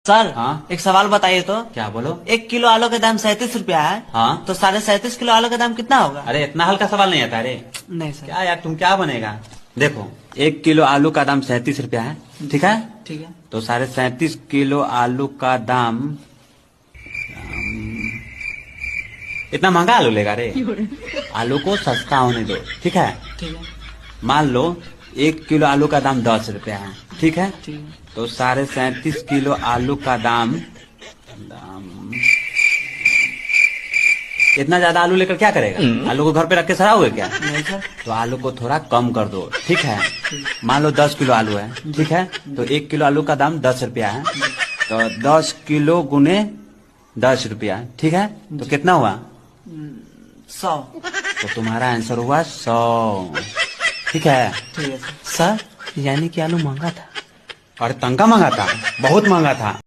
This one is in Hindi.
सर हाँ? एक सवाल बताइए तो। क्या बोलो। 1 किलो आलू का दाम 37 रुपया है। हाँ? तो 37.5 किलो आलू का दाम कितना होगा? अरे इतना हल्का सवाल नहीं आता। अरे नहीं सर। क्या यार, तुम क्या बनेगा। देखो, 1 किलो आलू का दाम 37 रुपया है, ठीक है। ठीक है। तो 37.5 किलो आलू का दाम इतना महंगा आलू लेगा रे। आलू को सस्ता होने दो, ठीक है। ठीक है। मान लो 1 किलो आलू का दाम 10 रुपया है, ठीक है। ठीक है। तो 37.5 किलो आलू का दाम इतना ज्यादा आलू लेकर क्या करेगा। आलू को घर पे रख के सड़ाओगे क्या। नहीं सर। तो आलू को थोड़ा कम कर दो, ठीक है। मान लो 10 किलो आलू है, ठीक है। तो 1 किलो आलू का दाम 10 रुपया है। तो 10 किलो गुने 10 रुपया, ठीक है। तो कितना हुआ। 100। तो तुम्हारा आंसर हुआ 100, ठीक है। ठीक है सर। यानी कि आलू महंगा था। और तंका महंगा था, बहुत महंगा था।